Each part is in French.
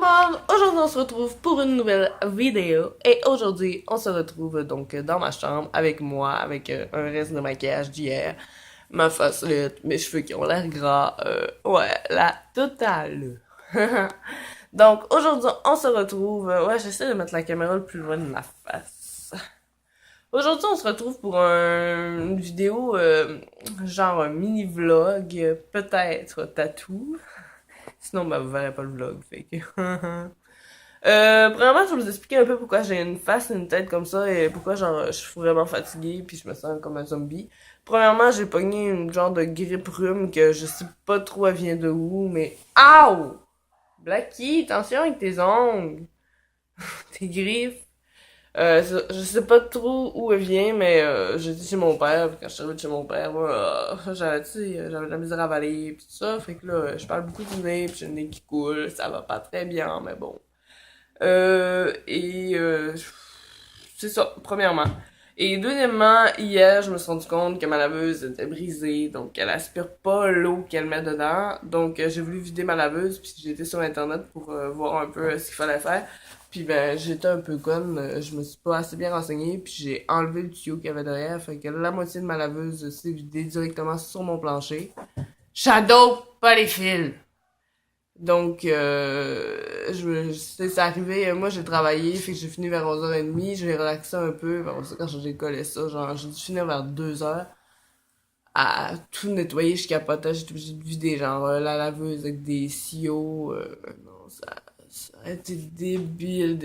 monde! Aujourd'hui, on se retrouve pour une nouvelle vidéo. Et aujourd'hui, on se retrouve donc dans ma chambre avec moi, avec un reste de maquillage d'hier, ma facelette, mes cheveux qui ont l'air gras. Ouais, la totale. Donc, aujourd'hui, on se retrouve. Ouais, j'essaie de mettre la caméra le plus loin de ma face. Aujourd'hui, on se retrouve pour une vidéo, genre un mini-vlog, peut-être tatou. Sinon, ben, vous verrez pas le vlog, fait que... premièrement, je vais vous expliquer un peu pourquoi j'ai une face, une tête comme ça et pourquoi, genre, je suis vraiment fatiguée puis je me sens comme un zombie. Premièrement, j'ai pogné une genre de grippe rhume que je sais pas trop elle vient de où, mais... Aouh! Blacky, attention avec tes ongles! Tes griffes! Je sais pas trop où elle vient, mais j'étais chez mon père, puis quand je suis arrivée chez mon père, moi, j'avais, tu sais, j'avais de la misère à avaler, pis tout ça, fait que là, je parle beaucoup du nez, pis j'ai le nez qui coule, ça va pas très bien, mais bon. Et c'est ça, premièrement. Et deuxièmement, hier, je me suis rendu compte que ma laveuse était brisée, donc elle aspire pas l'eau qu'elle met dedans. Donc j'ai voulu vider ma laveuse, puis j'ai été sur internet pour voir un peu ce qu'il fallait faire. Puis ben j'étais un peu conne, je me suis pas assez bien renseignée, puis j'ai enlevé le tuyau qu'il y avait derrière, fait que la moitié de ma laveuse s'est vidée directement sur mon plancher. Shadow, pas les fils! Donc, c'est arrivé, moi j'ai travaillé, fait que j'ai fini vers 11h30, j'ai relaxé un peu, quand j'ai collé ça, genre, j'ai dû finir vers 2h, à tout nettoyer, je capotais, j'étais obligée de vider, genre, la laveuse avec des siaux, non, ça a été débile,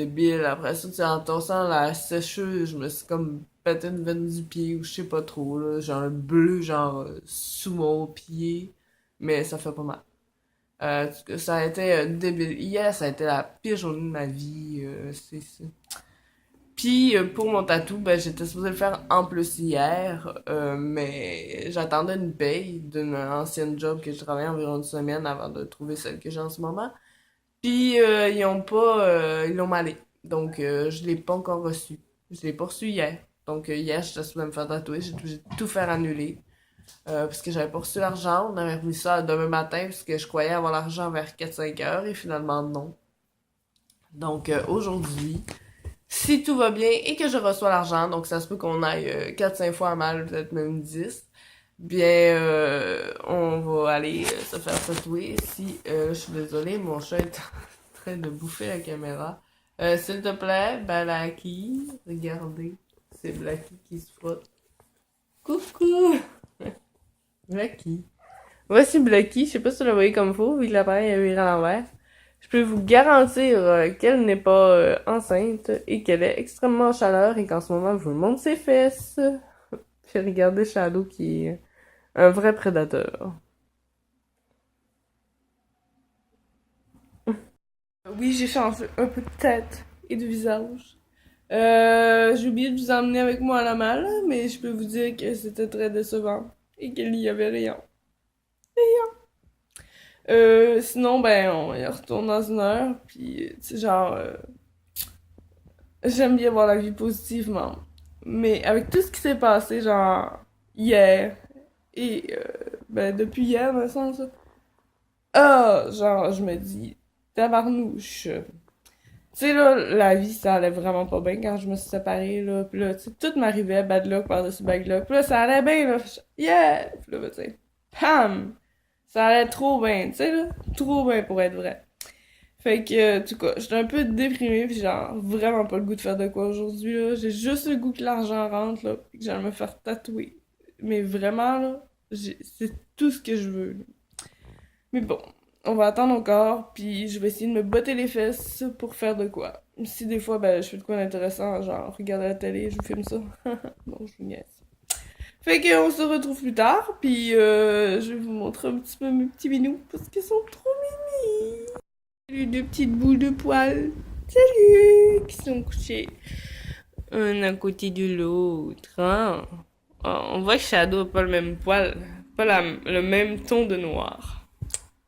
après ça, tu sais, en tossant la sécheuse, je me suis comme pété une veine du pied, ou je sais pas trop, là, genre, le bleu, genre, sous mon pied, mais ça fait pas mal. Ça a été débile. Hier, ça a été la pire journée de ma vie. C'est. Puis pour mon tatou, ben j'étais supposée le faire en plus hier, mais j'attendais une paye d'une ancienne job que je travaillais environ une semaine avant de trouver celle que j'ai en ce moment. Puis ils ont pas, ils l'ont malé. Donc je l'ai pas encore reçu. Je l'ai pas reçu hier. Donc hier, j'étais supposée me faire tatouer, j'ai obligé de tout faire annuler. Parce que j'avais pas reçu l'argent, on avait remis ça demain matin parce que je croyais avoir l'argent vers 4-5 heures et finalement non. Donc aujourd'hui, si tout va bien et que je reçois l'argent, donc ça se peut qu'on aille 4-5 fois à mal, peut-être même 10, bien on va aller se faire tatouer. Si je suis désolée, mon chat est en train de bouffer la caméra. S'il te plaît, Blackie, regardez, c'est Blackie qui se frotte. Coucou! Blackie. Voici Blacky, je sais pas si vous la voyez comme faut, vu que l'appareil est viré à l'envers. Je peux vous garantir qu'elle n'est pas enceinte et qu'elle est extrêmement en chaleur et qu'en ce moment, je vous montre ses fesses. Puis regardez Shadow qui est un vrai prédateur. Oui, j'ai changé un peu de tête et de visage. J'ai oublié de vous emmener avec moi à la malle, mais je peux vous dire que c'était très décevant et qu'il n'y avait rien. Sinon, ben, on y retourne dans une heure, puis, tu sais, genre, j'aime bien voir la vie positivement. Mais avec tout ce qui s'est passé, genre, hier, et, ben, depuis hier, dans le sens, genre, je me dis, tabarnouche. Tu sais, là, la vie, ça allait vraiment pas bien quand je me suis séparée, là. Pis là, tu sais, tout m'arrivait, bad luck par-dessus bad luck. Pis là, ça allait bien, là. Yeah! Pis là, ben, tu sais, pam! Ça allait trop bien, tu sais, là. Trop bien pour être vrai. Fait que, en tout cas, j'étais un peu déprimée, pis genre, vraiment pas le goût de faire de quoi aujourd'hui, là. J'ai juste le goût que l'argent rentre, là, pis que j'aille me faire tatouer. Mais vraiment, là, c'est tout ce que je veux, là. Mais bon, on va attendre encore, puis je vais essayer de me botter les fesses pour faire de quoi. Si des fois, ben, je fais de quoi d'intéressant, genre, regarder la télé, je vous filme ça. Non, je vous niaise. Fait qu'on se retrouve plus tard, puis je vais vous montrer un petit peu mes petits minous, parce qu'ils sont trop mimis. Salut, deux petites boules de poils. Salut! Qui sont couchés un à côté de l'autre, hein? Oh, on voit que Shadow a pas le même poil, pas le même ton de noir.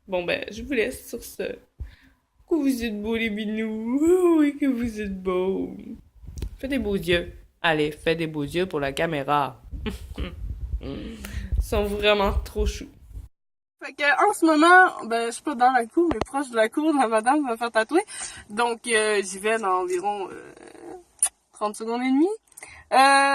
Bon ben, je vous laisse sur ce. Que vous êtes beaux les binous. Oh oui, que vous êtes beaux. Fais des beaux yeux. Allez, fais des beaux yeux pour la caméra. Ils sont vraiment trop choux. Fait que, en ce moment, ben, je suis pas dans la cour, mais proche de la cour, la madame va faire tatouer. Donc, j'y vais dans environ 30 secondes et demie.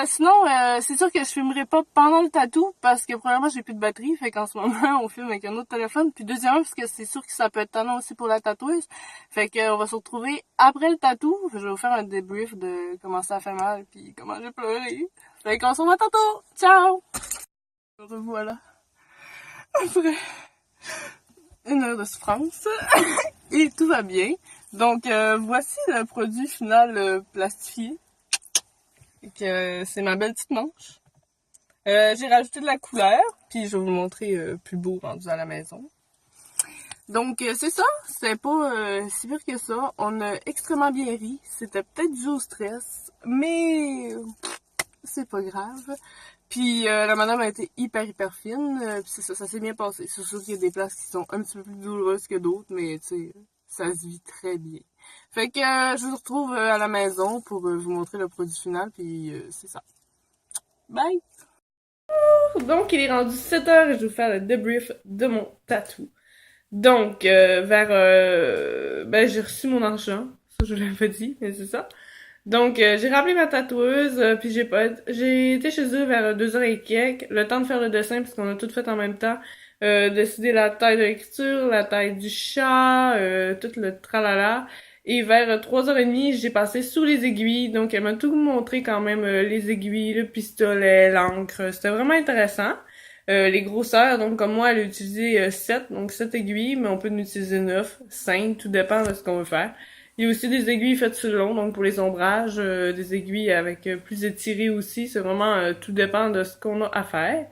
Sinon, c'est sûr que je filmerai pas pendant le tatou parce que premièrement, j'ai plus de batterie, fait qu'en ce moment, on filme avec un autre téléphone. Puis deuxièmement, parce que c'est sûr que ça peut être tannant aussi pour la tatoueuse. Fait que on va se retrouver après le tatou. Je vais vous faire un débrief de comment ça fait mal puis comment j'ai pleuré. Fait qu'on se revoit tantôt. Ciao! Revoilà. Après 1 heure de souffrance. Et tout va bien. Donc, voici le produit final plastifié. Et que c'est ma belle petite manche. J'ai rajouté de la couleur, puis je vais vous le montrer plus beau rendu à la maison. Donc c'est ça, c'est pas si pire que ça. On a extrêmement bien ri. C'était peut-être dû au stress, mais c'est pas grave. Puis la madame a été hyper fine, puis c'est ça, ça s'est bien passé. C'est sûr qu'il y a des places qui sont un petit peu plus douloureuses que d'autres, mais tu sais, ça se vit très bien. Fait que je vous retrouve à la maison pour vous montrer le produit final, puis c'est ça. Bye! Donc, il est rendu 7 heures et je vais vous faire le débrief de mon tatou. Donc, ben, j'ai reçu mon argent. Ça, je l'avais pas dit, mais c'est ça. Donc, j'ai rappelé ma tatoueuse, puis j'ai été chez eux vers 2h et quelques, le temps de faire le dessin, puisqu'on a tout fait en même temps. Décider la taille de l'écriture, la taille du chat, tout le tralala. Et vers 3h30, j'ai passé sous les aiguilles, donc elle m'a tout montré quand même, les aiguilles, le pistolet, l'encre. C'était vraiment intéressant. Les grosseurs, donc comme moi, elle a utilisé 7, donc 7 aiguilles, mais on peut en utiliser 9, 5, tout dépend de ce qu'on veut faire. Il y a aussi des aiguilles faites sur le long, donc pour les ombrages, des aiguilles avec plus étirées aussi. C'est vraiment tout dépend de ce qu'on a à faire.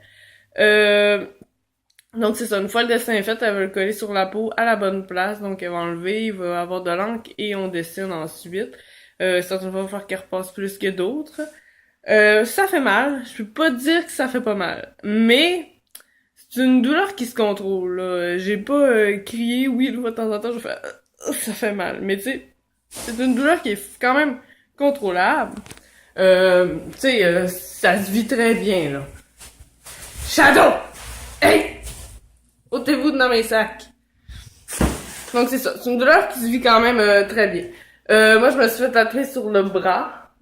Donc c'est ça, une fois le dessin est fait, elle va le coller sur la peau à la bonne place. Donc elle va enlever, il va avoir de l'encre et on dessine ensuite. Certaines fois, il va falloir qu'elle repasse plus que d'autres. Ça fait mal. Je peux pas dire que ça fait pas mal. Mais c'est une douleur qui se contrôle, là. J'ai pas crié, oui, une fois de temps en temps, je fais ça fait mal. Mais tu sais, c'est une douleur qui est quand même contrôlable. Tu sais, ça se vit très bien, là. Shadow! Hey! Ôtez-vous de dans mes sacs. Donc c'est ça, c'est une douleur qui se vit quand même très bien. Moi, je me suis fait tatouer sur le bras.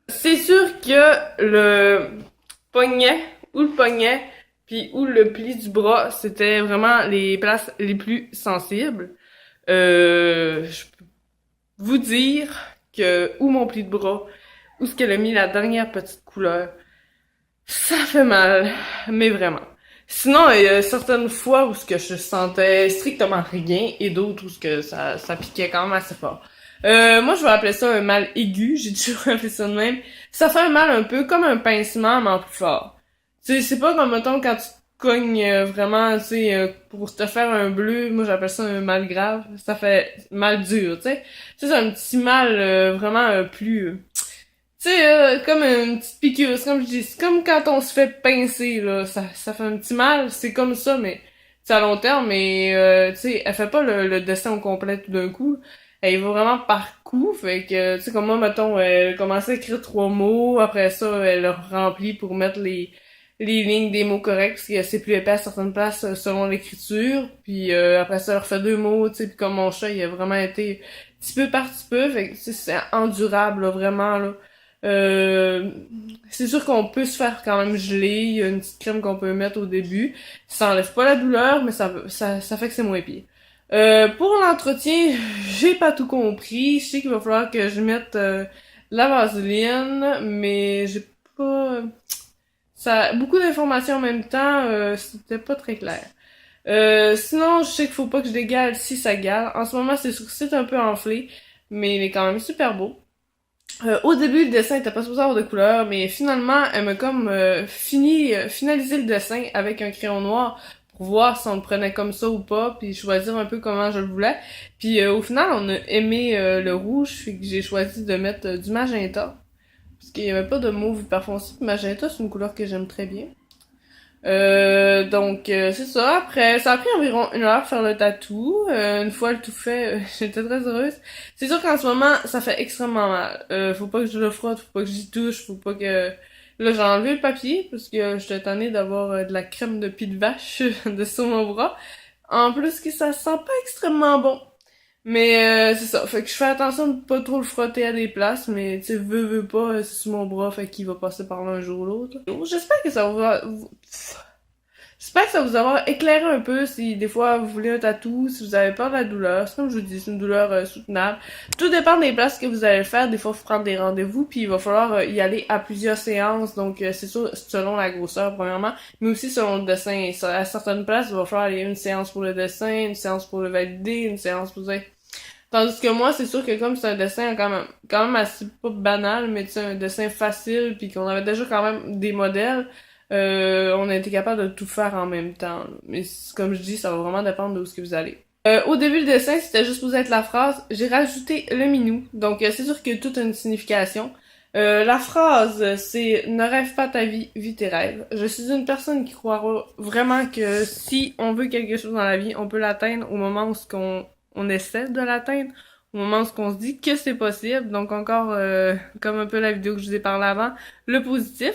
C'est sûr que le poignet, ou le poignet, puis ou le pli du bras, c'était vraiment les places les plus sensibles. Je peux vous dire que ou mon pli de bras, ou ce qu'elle a mis la dernière petite couleur, ça fait mal, mais vraiment. Sinon, il y a certaines fois où ce que je sentais strictement rien et d'autres où ce que ça piquait quand même assez fort. Moi, je vais appeler ça un mal aigu. J'ai toujours appelé ça de même. Ça fait un mal un peu comme un pincement, mais en plus fort. Tu sais, c'est pas comme, mettons, quand tu te cognes vraiment, tu sais, pour te faire un bleu. Moi, j'appelle ça un mal grave. Ça fait mal dur, tu sais. C'est un petit mal vraiment plus... tu sais, comme une petite piqûre, c'est comme je dis, c'est comme quand on se fait pincer, là, ça fait un petit mal, c'est comme ça, mais c'est à long terme, mais tu sais, elle fait pas le dessin au complet tout d'un coup, elle y va vraiment par coup, fait que, tu sais, comme moi, mettons, elle commençait à écrire 3 mots, après ça, elle le remplit pour mettre les lignes des mots corrects, parce que c'est plus épais à certaines places selon l'écriture, puis après ça, elle refait 2 mots, tu sais, puis comme mon chat, il a vraiment été petit peu par petit peu, fait que, tu sais, c'est endurable, là, vraiment, là. Euh, c'est sûr qu'on peut se faire quand même geler. Il y a une petite crème qu'on peut mettre au début. Ça enlève pas la douleur, mais ça fait que c'est moins pire. Pour l'entretien, j'ai pas tout compris. Je sais qu'il va falloir que je mette la vaseline, mais j'ai pas... Ça, beaucoup d'informations en même temps, c'était pas très clair. Sinon, je sais qu'il faut pas que je dégale si ça gale. En ce moment, c'est un peu enflé, mais il est quand même super beau. Au début, le dessin était pas supposé avoir de couleur, mais finalement, elle m'a comme finalisé le dessin avec un crayon noir pour voir si on le prenait comme ça ou pas, puis choisir un peu comment je le voulais. Puis au final, on a aimé le rouge, fait que j'ai choisi de mettre du magenta, parce qu'il y avait pas de mauve hyper foncé. Puis magenta, c'est une couleur que j'aime très bien. C'est ça. Après, ça a pris environ 1 heure faire le tatou. Une fois le tout fait, j'étais très heureuse. C'est sûr qu'en ce moment, ça fait extrêmement mal. Faut pas que je le frotte, faut pas que j'y touche, faut pas que... Là, j'ai enlevé le papier parce que j'étais tannée d'avoir de la crème de pied de vache de sur mon bras. En plus que ça sent pas extrêmement bon. Mais c'est ça, fait que je fais attention de pas trop le frotter à des places, mais tu sais, veux pas, c'est sur mon bras, fait qu'il va passer par là un jour ou l'autre. J'espère que ça J'espère que ça vous aura éclairé un peu si des fois vous voulez un tatou, si vous avez peur de la douleur. C'est comme je vous dis, c'est une douleur soutenable. Tout dépend des places que vous allez faire. Des fois, il faut prendre des rendez-vous, puis il va falloir y aller à plusieurs séances. Donc, c'est sûr, selon la grosseur, premièrement, mais aussi selon le dessin. Et à certaines places, il va falloir aller une séance pour le dessin, une séance pour le valider, une séance pour... Tandis que moi, c'est sûr que comme c'est un dessin quand même assez pas banal, mais tu sais, un dessin facile, puis qu'on avait déjà quand même des modèles, on a été capable de tout faire en même temps. Mais comme je dis, ça va vraiment dépendre de où ce que vous allez. Au début du dessin, c'était juste pour être la phrase, j'ai rajouté le minou. Donc c'est sûr que tout a une signification. La phrase, c'est ne rêve pas ta vie, vis tes rêves. Je suis une personne qui croira vraiment que si on veut quelque chose dans la vie, on peut l'atteindre au moment où on essaie de l'atteindre, au moment où on se dit que c'est possible. Donc encore, comme un peu la vidéo que je vous ai parlé avant, le positif.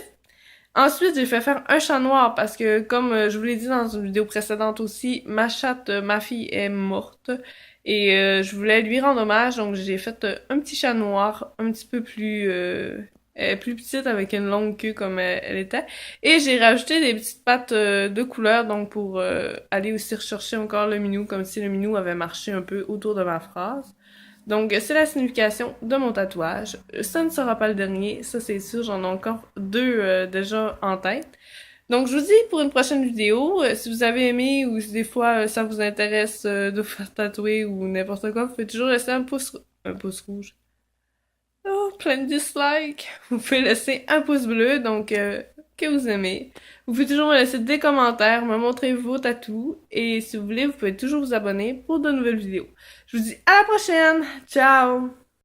Ensuite, j'ai fait faire un chat noir parce que, comme je vous l'ai dit dans une vidéo précédente aussi, ma chatte, ma fille est morte et je voulais lui rendre hommage, donc j'ai fait un petit chat noir, un petit peu plus petite avec une longue queue comme elle était, et j'ai rajouté des petites pattes de couleur, donc pour aller aussi rechercher encore le minou, comme si le minou avait marché un peu autour de ma phrase. Donc, c'est la signification de mon tatouage. Ça ne sera pas le dernier, ça c'est sûr, j'en ai encore deux déjà en tête. Donc, je vous dis pour une prochaine vidéo, si vous avez aimé ou si des fois ça vous intéresse de vous faire tatouer ou n'importe quoi, vous pouvez toujours laisser un pouce rouge. Oh, plein de dislikes! Vous pouvez laisser un pouce bleu, donc que vous aimez. Vous pouvez toujours me laisser des commentaires, me montrer vos tatous, et si vous voulez, vous pouvez toujours vous abonner pour de nouvelles vidéos. Je vous dis à la prochaine! Ciao!